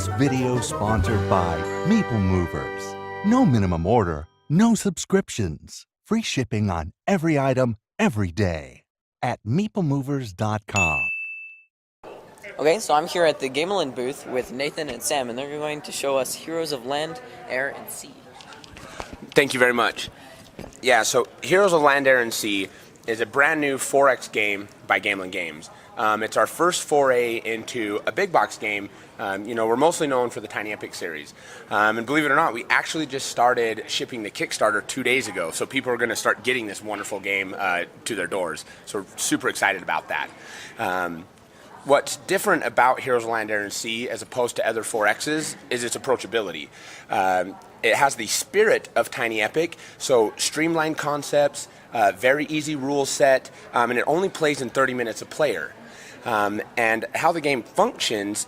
This video sponsored by Meeple Movers. No minimum order, no subscriptions. Free shipping on every item, every day. At meeplemovers.com. Okay, so I'm here at the Gamelyn booth with Nathan and Sam, and they're going to show us Heroes of Land, Air, and Sea. Thank you very much. Yeah, so Heroes of Land, Air, and Sea is a brand new 4X game by Gamelyn Games. It's our first foray into a big box game. We're mostly known for the Tiny Epic series. And believe it or not, we actually just started shipping the Kickstarter 2 days ago. So people are going to start getting this wonderful game to their doors. So we're super excited about that. What's different about Heroes of Land, Air, and Sea as opposed to other 4Xs is its approachability. It has the spirit of Tiny Epic, so streamlined concepts, very easy rule set, and it only plays in 30 minutes a player. And how the game functions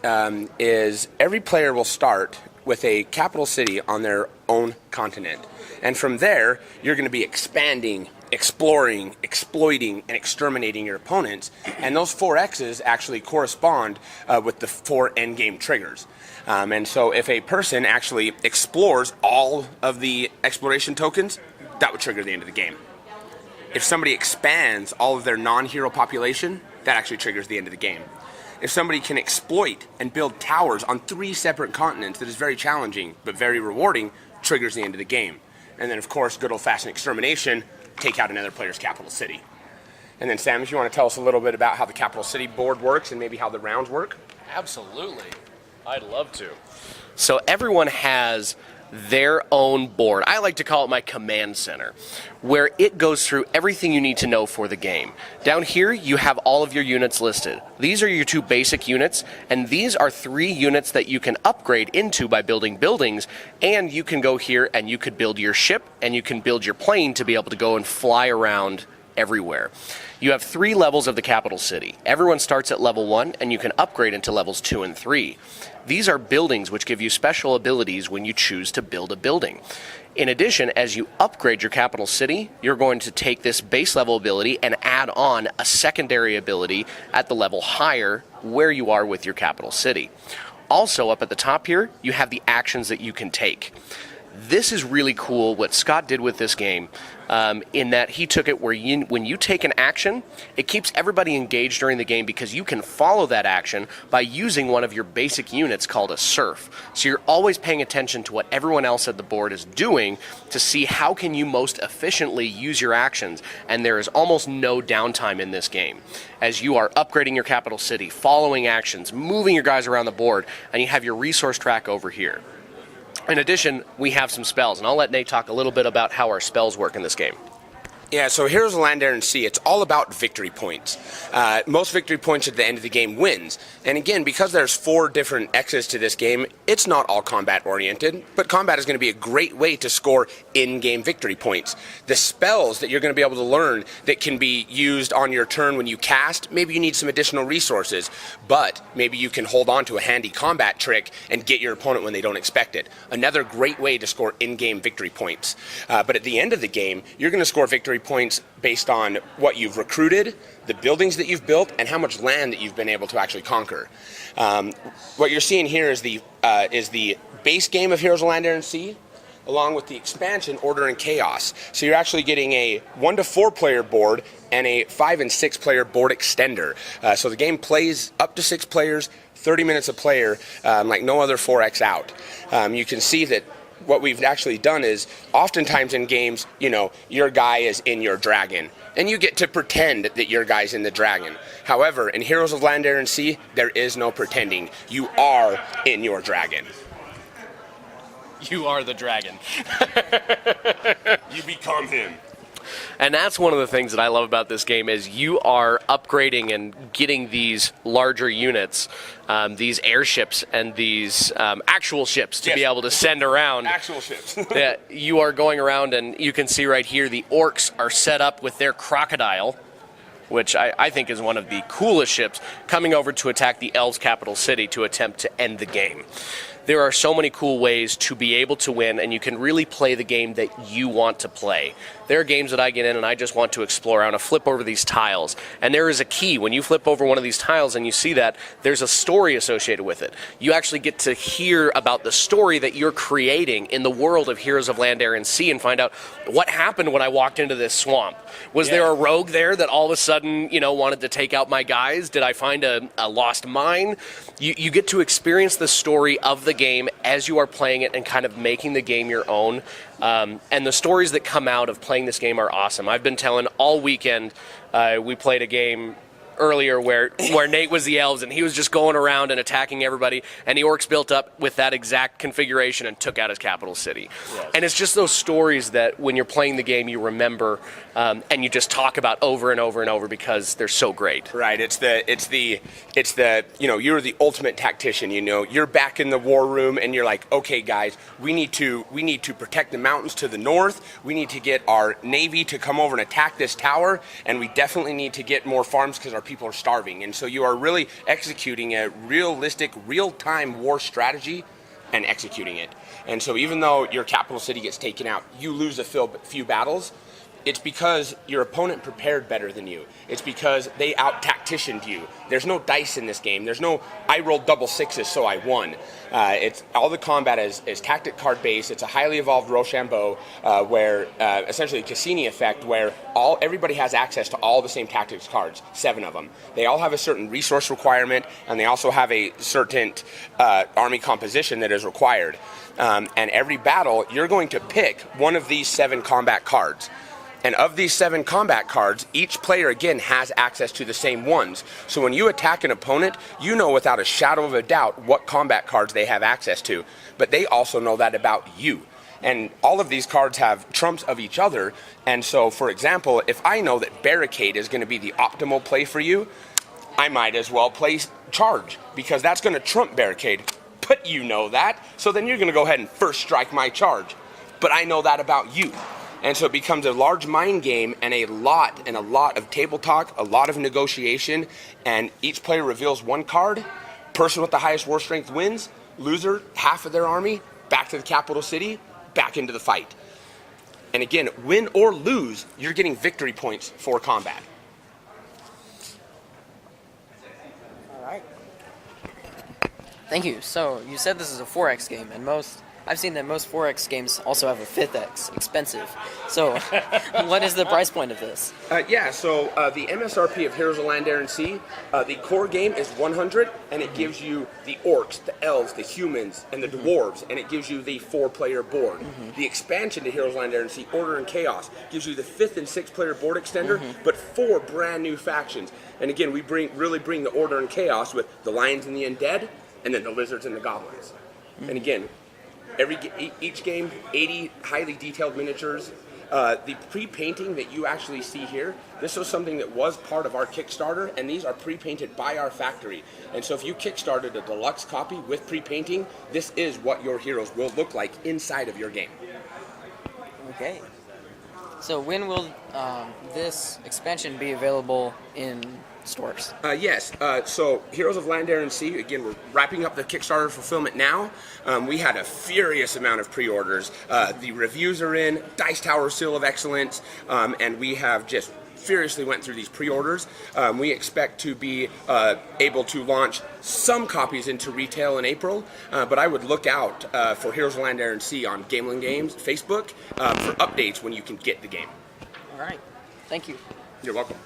is every player will start with a capital city on their own continent. And from there, you're going to be expanding, exploring, exploiting, and exterminating your opponents. And those 4Xs actually correspond with the 4 endgame triggers. And so if a person actually explores all of the exploration tokens, that would trigger the end of the game. If somebody expands all of their non-hero population, that actually triggers the end of the game. If somebody can exploit and build towers on 3 separate continents, that is very challenging but very rewarding, triggers the end of the game. And then, of course, good old-fashioned extermination, take out another player's capital city. And then, Sam, if you want to tell us a little bit about how the capital city board works and maybe how the rounds work. Absolutely. I'd love to. So everyone has their own board. I like to call it my command center, where it goes through everything you need to know for the game. Down here, you have all of your units listed. These are your 2 basic units, and these are 3 units that you can upgrade into by building buildings, and you can go here and you could build your ship, and you can build your plane to be able to go and fly around everywhere. You have 3 levels of the capital city. Everyone starts at level 1, and you can upgrade into levels 2 and 3. These are buildings which give you special abilities when you choose to build a building. In addition, as you upgrade your capital city, you're going to take this base level ability and add on a secondary ability at the level higher where you are with your capital city. Also, up at the top here, you have the actions that you can take. This is really cool what Scott did with this game, in that he took it where when you take an action, it keeps everybody engaged during the game because you can follow that action by using one of your basic units called a serf. So you're always paying attention to what everyone else at the board is doing to see how can you most efficiently use your actions, and there is almost no downtime in this game. As you are upgrading your capital city, following actions, moving your guys around the board, and you have your resource track over here. In addition, we have some spells, and I'll let Nate talk a little bit about how our spells work in this game. Yeah, so Heroes of Land, Air, and Sea, it's all about victory points. Most victory points at the end of the game wins. And again, because there's 4 different X's to this game, it's not all combat-oriented, but combat is going to be a great way to score in-game victory points. The spells that you're going to be able to learn that can be used on your turn when you cast, maybe you need some additional resources, but maybe you can hold on to a handy combat trick and get your opponent when they don't expect it. Another great way to score in-game victory points. But at the end of the game, you're going to score victory points based on what you've recruited, the buildings that you've built, and how much land that you've been able to actually conquer. What you're seeing here is the base game of Heroes of Land, Air, and Sea, along with the expansion Order and Chaos. So you're actually getting a 1 to 4 player board and a 5 and 6 player board extender. So the game plays up to 6 players, 30 minutes a player, like no other 4X out. You can see that what we've actually done is, oftentimes in games, your guy is in your dragon, and you get to pretend that your guy's in the dragon. However, in Heroes of Land, Air, and Sea, there is no pretending. You are in your dragon. You are the dragon. You become him. And that's one of the things that I love about this game is you are upgrading and getting these larger units, these airships and these actual ships to be able to send around. Actual ships. Yeah, you are going around, and you can see right here the orcs are set up with their crocodile, which I think is one of the coolest ships, coming over to attack the elves' capital city to attempt to end the game. there are so many cool ways to be able to win, and you can really play the game that you want to play. There are games that I get in and I just want to explore. I want to flip over these tiles. And there is a key. When you flip over one of these tiles and you see that, there's a story associated with it. You actually get to hear about the story that you're creating in the world of Heroes of Land, Air, and Sea and find out what happened when I walked into this swamp. Was there a rogue there that all of a sudden, wanted to take out my guys? Did I find a lost mine? You get to experience the story of the game as you are playing it and kind of making the game your own. And the stories that come out of playing this game are awesome. I've been telling all weekend, we played a game earlier where Nate was the elves and he was just going around and attacking everybody, and the orcs built up with that exact configuration and took out his capital city. Yes. And it's just those stories that when you're playing the game you remember, and you just talk about over and over and over because they're so great. Right. It's the you're the ultimate tactician. You're back in the war room and you're like, okay guys, we need to protect the mountains to the north. We need to get our navy to come over and attack this tower, and we definitely need to get more farms because our people are starving. And so you are really executing a realistic, real-time war strategy and executing it. And so even though your capital city gets taken out, you lose a few battles, it's because your opponent prepared better than you. It's because they out-tacticianed you. There's no dice in this game. There's no, I rolled double sixes, so I won. It's all the combat is tactic card based. It's a highly evolved Rochambeau, where essentially a Cassini effect, where everybody has access to all the same tactics cards, 7 of them. They all have a certain resource requirement, and they also have a certain army composition that is required. And every battle, you're going to pick one of these 7 combat cards. And of these 7 combat cards, each player, again, has access to the same ones. So when you attack an opponent, you know without a shadow of a doubt what combat cards they have access to. But they also know that about you. And all of these cards have trumps of each other. And so, for example, if I know that Barricade is going to be the optimal play for you, I might as well play Charge, because that's going to trump Barricade. But you know that, so then you're going to go ahead and first strike my Charge. But I know that about you. And so it becomes a large mind game and a lot of table talk, a lot of negotiation, and each player reveals one card. Person with the highest war strength wins. Loser, half of their army, back to the capital city, back into the fight. And again, win or lose, you're getting victory points for combat. All right. Thank you. So you said this is a 4X game, and I've seen that most 4X games also have a 5X, expensive. So what is the price point of this? So the MSRP of Heroes of Land, Air, and Sea, the core game is 100, and it gives you the orcs, the elves, the humans, and the dwarves, and it gives you the 4-player board. The expansion to Heroes of Land, Air, and Sea, Order and Chaos, gives you the 5th and 6th-player board extender, but 4 brand new factions. And again, we really bring the Order and Chaos with the lions and the undead, and then the lizards and the goblins. And again, each game, 80 highly detailed miniatures. The pre-painting that you actually see here, this was something that was part of our Kickstarter, and these are pre-painted by our factory. And so if you Kickstarted a deluxe copy with pre-painting, this is what your heroes will look like inside of your game. Okay. So when will this expansion be available in stores? Yes. So Heroes of Land, Air, and Sea, again, we're wrapping up the Kickstarter fulfillment now. We had a furious amount of pre-orders. The reviews are in, Dice Tower Seal of Excellence, and we have just furiously went through these pre-orders. We expect to be able to launch some copies into retail in April, but I would look out for Heroes of Land, Air, and Sea on Gamelyn Games Facebook for updates when you can get the game. All right. Thank you. You're welcome.